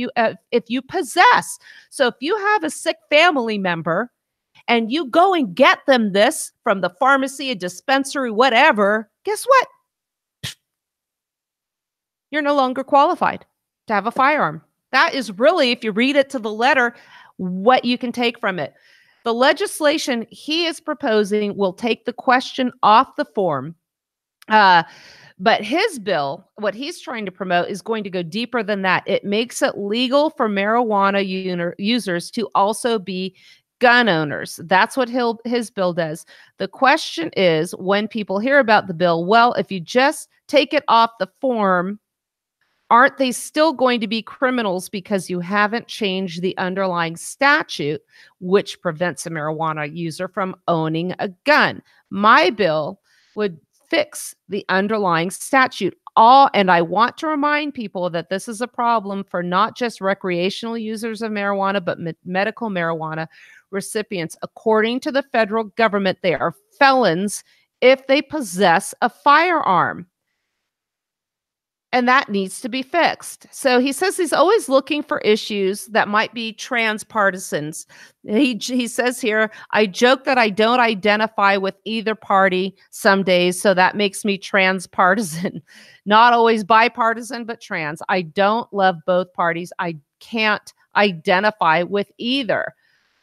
you possess. So if you have a sick family member and you go and get them this from the pharmacy, a dispensary, whatever, guess what? You're no longer qualified to have a firearm. That is really, if you read it to the letter, what you can take from it. The legislation he is proposing will take the question off the form. But his bill, what he's trying to promote, is going to go deeper than that. It makes it legal for marijuana users to also be gun owners. That's what his bill does. The question is, when people hear about the bill, well, if you just take it off the form, aren't they still going to be criminals because you haven't changed the underlying statute, which prevents a marijuana user from owning a gun? My bill would fix the underlying statute. And I want to remind people that this is a problem for not just recreational users of marijuana, but medical marijuana recipients. According to the federal government, they are felons if they possess a firearm. And that needs to be fixed. So he says he's always looking for issues that might be transpartisans. He says here, I joke that I don't identify with either party some days, so that makes me transpartisan. Not always bipartisan, but trans. I don't love both parties. I can't identify with either.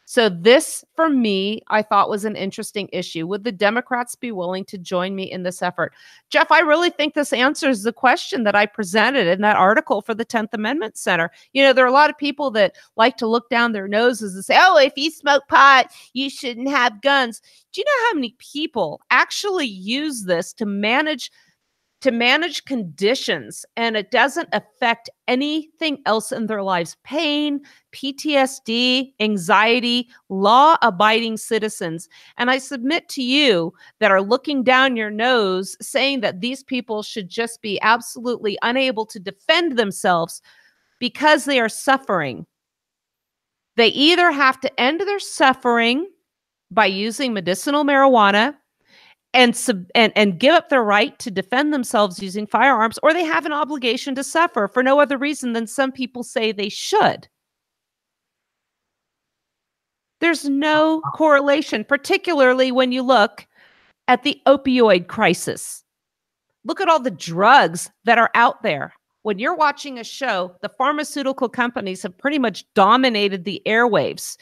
So this, for me, I thought was an interesting issue. Would the Democrats be willing to join me in this effort? Jeff, I really think this answers the question that I presented in that article for the 10th Amendment Center. You know, there are a lot of people that like to look down their noses and say, oh, if you smoke pot, you shouldn't have guns. Do you know how many people actually use this to manage conditions, and it doesn't affect anything else in their lives? Pain, PTSD, anxiety, law-abiding citizens. And I submit to you that are looking down your nose saying that these people should just be absolutely unable to defend themselves because they are suffering. They either have to end their suffering by using medicinal marijuana and give up their right to defend themselves using firearms, or they have an obligation to suffer for no other reason than some people say they should. There's no correlation, particularly when you look at the opioid crisis. Look at all the drugs that are out there. When you're watching a show, the pharmaceutical companies have pretty much dominated the airwaves.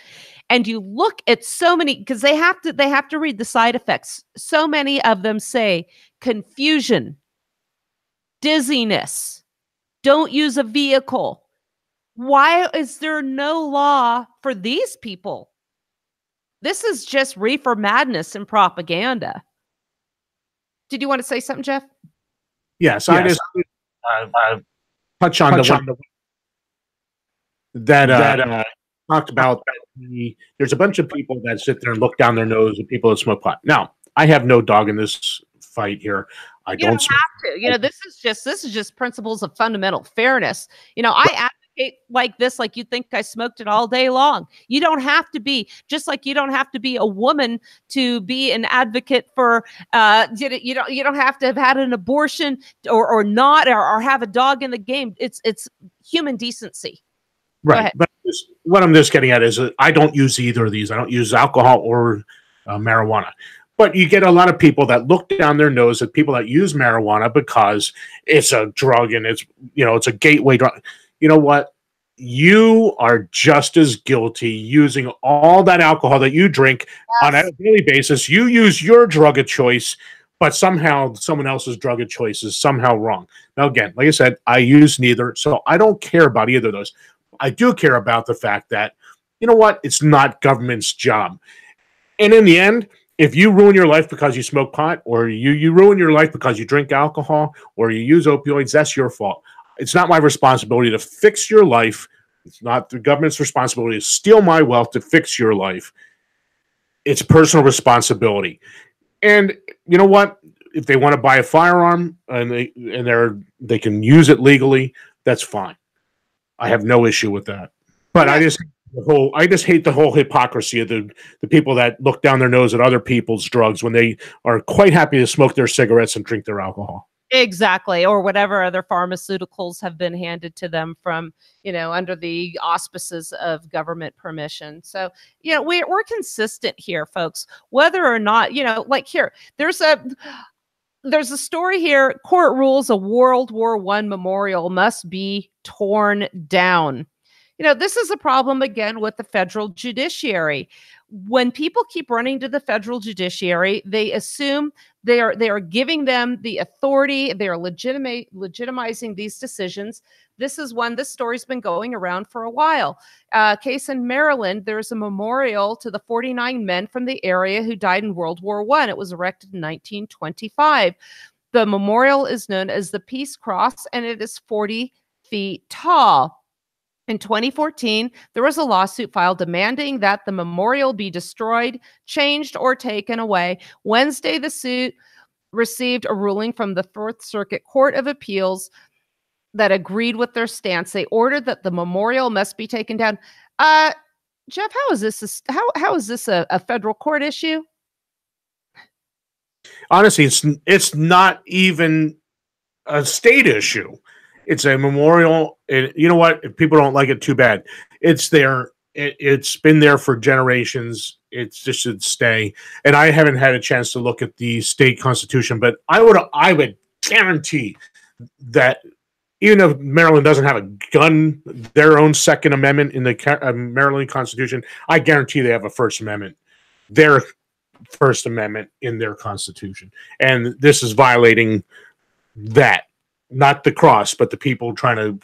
And you look at so many, because they have to read the side effects. So many of them say confusion, dizziness, don't use a vehicle. Why is there no law for these people? This is just reefer madness and propaganda. Did you want to say something, Jeff? Yes, I just touch on the one that talked about there's a bunch of people that sit there and look down their nose at people that smoke pot. Now, I have no dog in this fight here. I don't have to. You know, this is just principles of fundamental fairness. You know, I advocate like this, like you think I smoked it all day long. You don't have to be, just like you don't have to be a woman to be an advocate for you don't have to have had an abortion or not or have a dog in the game. It's human decency. Right. But what I'm just getting at is I don't use either of these. I don't use alcohol or marijuana. But you get a lot of people that look down their nose at people that use marijuana because it's a drug and it's a gateway drug. You know what? You are just as guilty using all that alcohol that you drink on a daily basis. You use your drug of choice, but somehow someone else's drug of choice is somehow wrong. Now, again, like I said, I use neither, so I don't care about either of those. I do care about the fact that, you know what? It's not government's job. And in the end, if you ruin your life because you smoke pot, or you ruin your life because you drink alcohol, or you use opioids, that's your fault. It's not my responsibility to fix your life. It's not the government's responsibility to steal my wealth to fix your life. It's personal responsibility. And you know what? If they want to buy a firearm and they can use it legally, that's fine. I have no issue with that. But I just hate the whole hypocrisy of the people that look down their nose at other people's drugs when they are quite happy to smoke their cigarettes and drink their alcohol. Exactly. Or whatever other pharmaceuticals have been handed to them from, under the auspices of government permission. So, we're consistent here, folks, whether or not, like here, there's a story here. Court rules a World War I memorial must be torn down. This is a problem again with the federal judiciary. When people keep running to the federal judiciary, they assume they are giving them the authority. They are legitimizing these decisions. This story's been going around for a while. Case in Maryland, there's a memorial to the 49 men from the area who died in World War I. It was erected in 1925. The memorial is known as the Peace Cross, and it is 40 feet tall. In 2014, there was a lawsuit filed demanding that the memorial be destroyed, changed, or taken away. Wednesday, the suit received a ruling from the Fourth Circuit Court of Appeals that agreed with their stance. They ordered that the memorial must be taken down. Jeff, how is this a federal court issue? Honestly, it's not even a state issue. It's a memorial. You know what? If people don't like it, too bad. It's there. It's been there for generations. It just should stay. And I haven't had a chance to look at the state constitution, but I would guarantee that even if Maryland doesn't have a gun, their own Second Amendment in the Maryland Constitution, I guarantee they have a First Amendment. Their First Amendment in their Constitution. And this is violating that. Not the cross, but the people trying to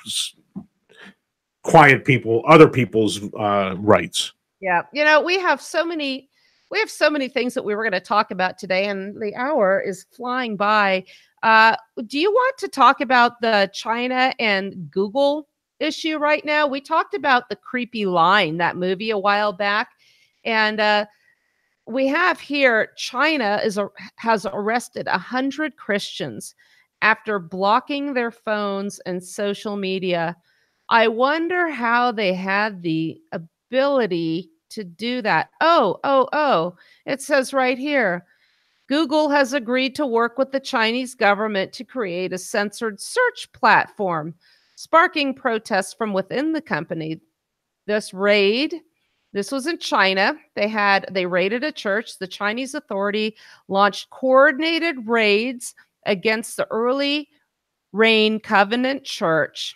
quiet other people's rights. Yeah. We have so many things that we were going to talk about today, and the hour is flying by. Do you want to talk about the China and Google issue right now? We talked about the Creepy Line, that movie a while back. And we have here, China has arrested 100 Christians after blocking their phones and social media. I wonder how they had the ability to do that. Oh, it says right here, Google has agreed to work with the Chinese government to create a censored search platform, sparking protests from within the company. This was in China. They raided a church. The Chinese authority launched coordinated raids against the Early Rain Covenant Church.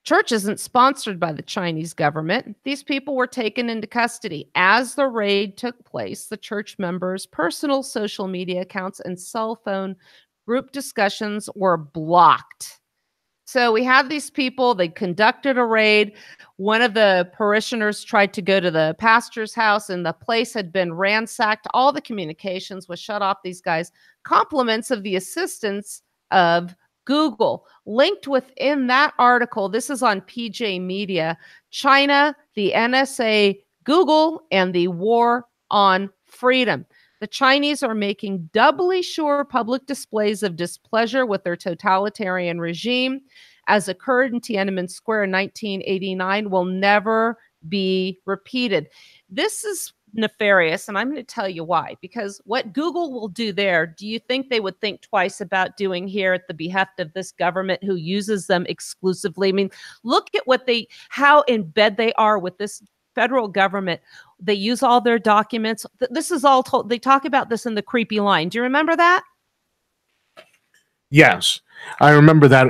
Church isn't sponsored by the Chinese government. These people were taken into custody. As the raid took place, the church members' personal social media accounts and cell phone group discussions were blocked. So we had these people, they conducted a raid. One of the parishioners tried to go to the pastor's house, and the place had been ransacked. All the communications was shut off. These guys, compliments of the assistance of Google. Linked within that article, this is on PJ Media, China, the NSA, Google, and the war on freedom. The Chinese are making doubly sure public displays of displeasure with their totalitarian regime, as occurred in Tiananmen Square in 1989, will never be repeated. This is nefarious, and I'm going to tell you why. Because what Google will do there, do you think they would think twice about doing here at the behest of this government who uses them exclusively? I mean, look at how in bed they are with this federal government. They use all their documents. This is all told. They talk about this in the creepy line. Do you remember that? Yes, I remember that.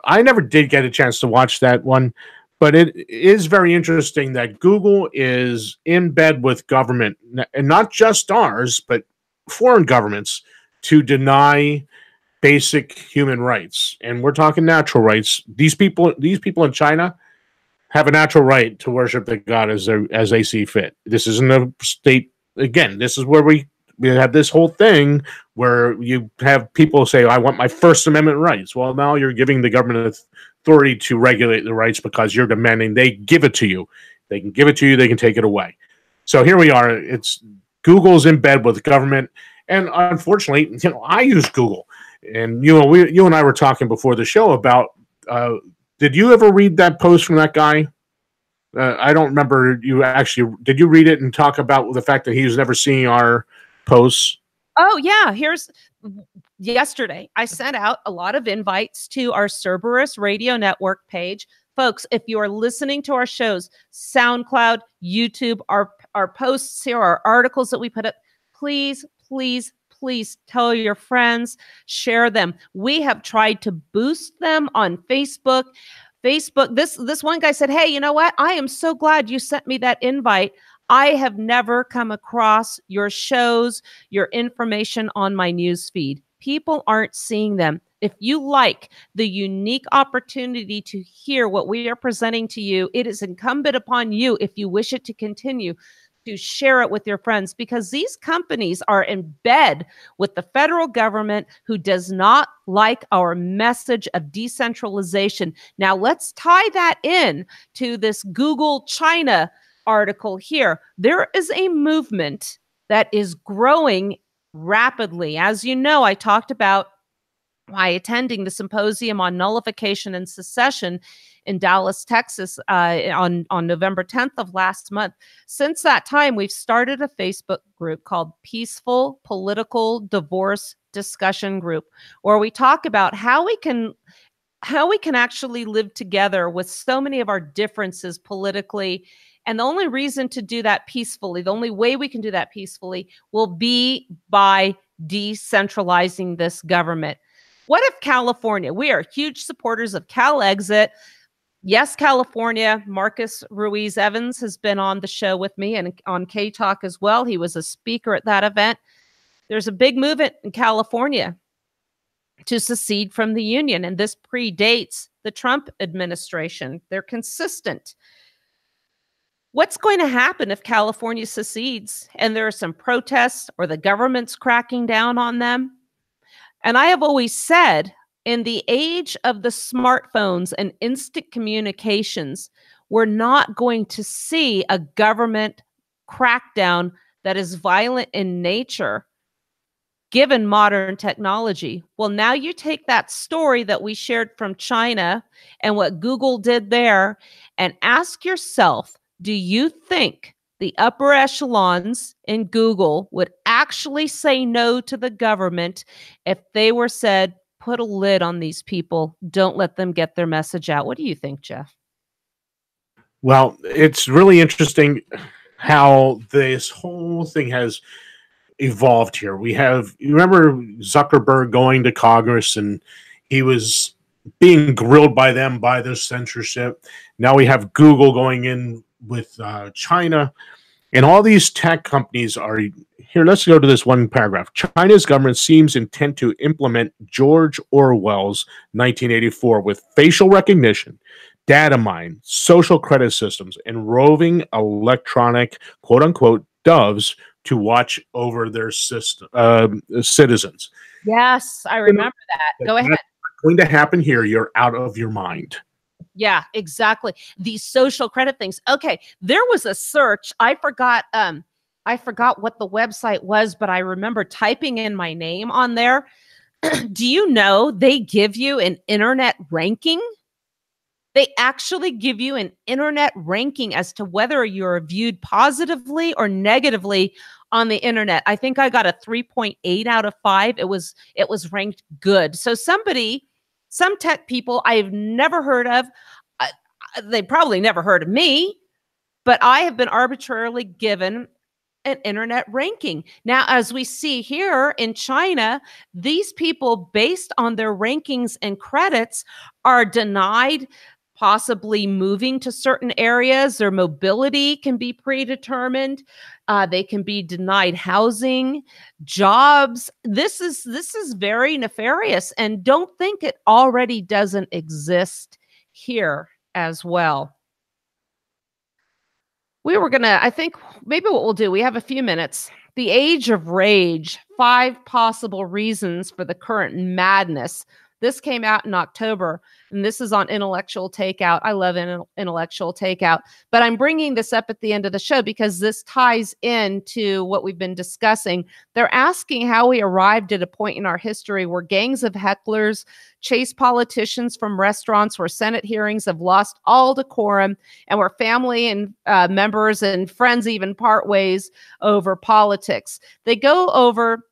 I never did get a chance to watch that one, but it is very interesting that Google is in bed with government, and not just ours, but foreign governments, to deny basic human rights. And we're talking natural rights. These people in China have a natural right to worship their God as they see fit. This isn't a state. Again, this is where we have this whole thing where you have people say, I want my First Amendment rights. Well, now you're giving the government authority to regulate the rights because you're demanding they give it to you. They can give it to you. They can take it away. So here we are. It's Google's in bed with the government. And unfortunately, I use Google. And, you and I were talking before the show about, did you ever read that post from that guy? I don't remember. Did you read it and talk about the fact that he was never seeing our posts? Oh, yeah. Yesterday, I sent out a lot of invites to our Cerberus Radio Network page. Folks, if you are listening to our shows, SoundCloud, YouTube, our posts here, our articles that we put up, please, please, please tell your friends, share them. We have tried to boost them on Facebook. This one guy said, hey, you know what? I am so glad you sent me that invite. I have never come across your shows, your information on my news feed. People aren't seeing them. If you like the unique opportunity to hear what we are presenting to you, it is incumbent upon you, if you wish it to continue, to share it with your friends, because these companies are in bed with the federal government, who does not like our message of decentralization. Now, let's tie that in to this Google China article here. There is a movement that is growing rapidly. As you know, I talked about by attending the symposium on nullification and secession in Dallas, Texas, on November 10th of last month. Since that time, we've started a Facebook group called Peaceful Political Divorce Discussion Group, where we talk about how we can actually live together with so many of our differences politically. And the only reason to do that peacefully, the only way we can do that peacefully, will be by decentralizing this government. What if California? We are huge supporters of CalExit. Yes, California. Marcus Ruiz Evans has been on the show with me and on K-Talk as well. He was a speaker at that event. There's a big movement in California to secede from the union, and this predates the Trump administration. They're consistent. What's going to happen if California secedes and there are some protests or the government's cracking down on them? And I have always said, in the age of the smartphones and instant communications, we're not going to see a government crackdown that is violent in nature, given modern technology. Well, now you take that story that we shared from China and what Google did there, and ask yourself, do you think the upper echelons in Google would actually say no to the government if they were said, put a lid on these people, don't let them get their message out? What do you think, Jeff? Well, it's really interesting how this whole thing has evolved here. You remember Zuckerberg going to Congress and he was being grilled by them, by their censorship. Now we have Google going in with China, and all these tech companies are Here, let's go to this one paragraph. China's government seems intent to implement George Orwell's 1984 with facial recognition, data mine, social credit systems, and roving electronic, quote unquote, doves to watch over their citizens. Yes, I remember that. Go ahead. That's going to happen here. You're out of your mind. Yeah, exactly. These social credit things. Okay, there was a search. I forgot what the website was, but I remember typing in my name on there. Do you know they give you an internet ranking? They actually give you an internet ranking as to whether you're viewed positively or negatively on the internet. I think I got a 3.8 out of 5. It was ranked good. So some tech people I've never heard of, they probably never heard of me, but I have been arbitrarily given an internet ranking. Now, as we see here in China, these people, based on their rankings and credits, are denied possibly moving to certain areas. Their mobility can be predetermined. They can be denied housing, jobs. This is very nefarious, and don't think it already doesn't exist here as well. I think maybe what we'll do, we have a few minutes. The Age of Rage, 5 possible reasons for the current madness. This came out in October, and this is on Intellectual Takeout. I love Intellectual Takeout, but I'm bringing this up at the end of the show because this ties into what we've been discussing. They're asking how we arrived at a point in our history where gangs of hecklers chase politicians from restaurants, where Senate hearings have lost all decorum, and where family and members and friends even part ways over politics. They go over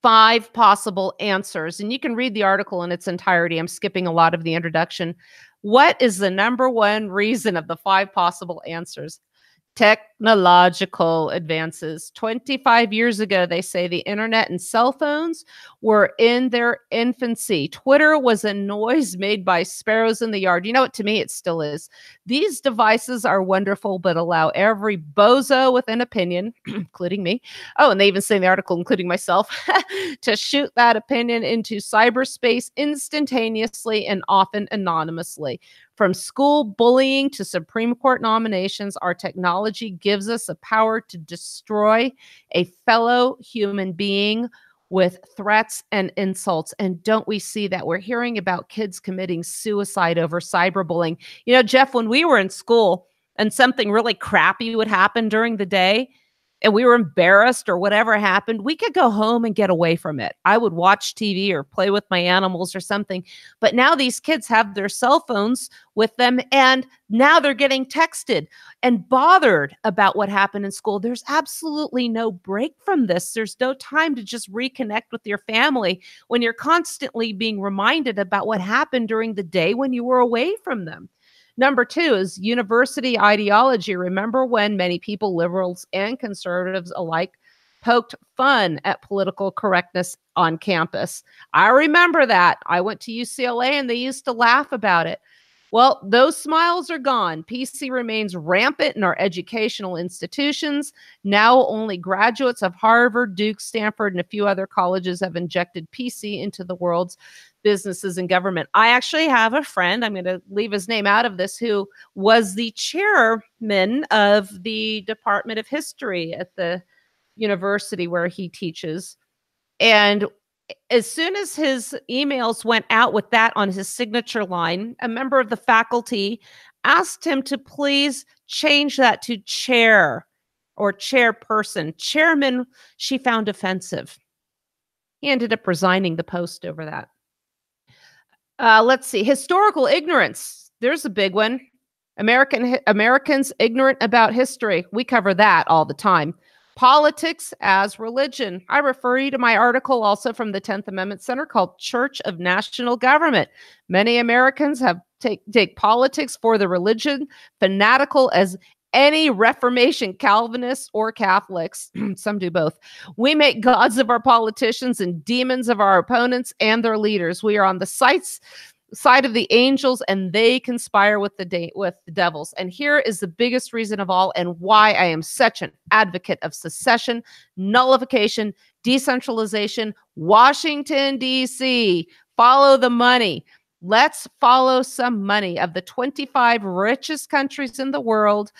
5 possible answers, and you can read the article in its entirety. I'm skipping a lot of the introduction. What is the number one reason of the 5 possible answers? Technological advances. 25 years ago, they say the internet and cell phones were in their infancy. Twitter was a noise made by sparrows in the yard. You know what? To me, it still is. These devices are wonderful, but allow every bozo with an opinion, including me. Oh, and they even say in the article, including myself, to shoot that opinion into cyberspace instantaneously and often anonymously. From school bullying to Supreme Court nominations, our technology gives us a power to destroy a fellow human being with threats and insults. And don't we see that? We're hearing about kids committing suicide over cyberbullying. You know, Jeff, when we were in school and something really crappy would happen during the day, and we were embarrassed or whatever happened, we could go home and get away from it. I would watch TV or play with my animals or something. But now these kids have their cell phones with them, and now they're getting texted and bothered about what happened in school. There's absolutely no break from this. There's no time to just reconnect with your family when you're constantly being reminded about what happened during the day when you were away from them. Number 2 is university ideology. Remember when many people, liberals and conservatives alike, poked fun at political correctness on campus? I remember that. I went to UCLA and they used to laugh about it. Well, those smiles are gone. PC remains rampant in our educational institutions. Now only graduates of Harvard, Duke, Stanford, and a few other colleges have injected PC into the world's businesses and government. I actually have a friend, I'm going to leave his name out of this, who was the chairman of the Department of History at the university where he teaches. And as soon as his emails went out with that on his signature line, a member of the faculty asked him to please change that to chair or chairperson. Chairman, she found offensive. He ended up resigning the post over that. Let's see. Historical ignorance. There's a big one. Americans ignorant about history. We cover that all the time. Politics as religion. I refer you to my article also from the 10th Amendment Center called Church of National Government. Many Americans have take politics for the religion, fanatical as any Reformation Calvinists or Catholics. Some do both. We make gods of our politicians and demons of our opponents and their leaders. We are on the sites side of the angels, and they conspire with the devils. And here is the biggest reason of all, and why I am such an advocate of secession, nullification, decentralization. Washington, D.C., follow the money. Let's follow some money. Of the 25 richest countries in the world,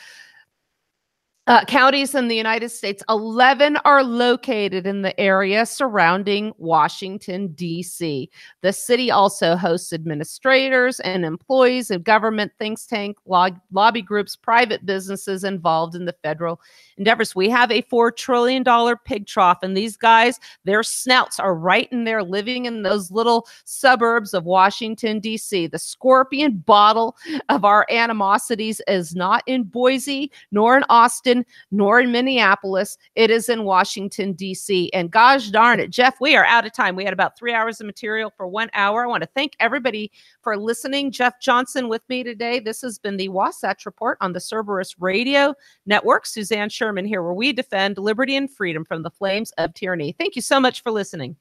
counties in the United States, 11 are located in the area surrounding Washington, D.C. The city also hosts administrators and employees of government, think tank, lobby groups, private businesses involved in the federal endeavors. We have a $4 trillion pig trough, and these guys, their snouts are right in there, living in those little suburbs of Washington, D.C. The scorpion bottle of our animosities is not in Boise, nor in Austin, nor in Minneapolis. It is in Washington, D.C. And gosh darn it, Jeff, we are out of time. We had about 3 hours of material for 1 hour. I want to thank everybody for listening. Jeff Johnson with me today. This has been the Wasatch Report on the Cerberus Radio Network. Suzanne Sherman here, where we defend liberty and freedom from the flames of tyranny. Thank you so much for listening.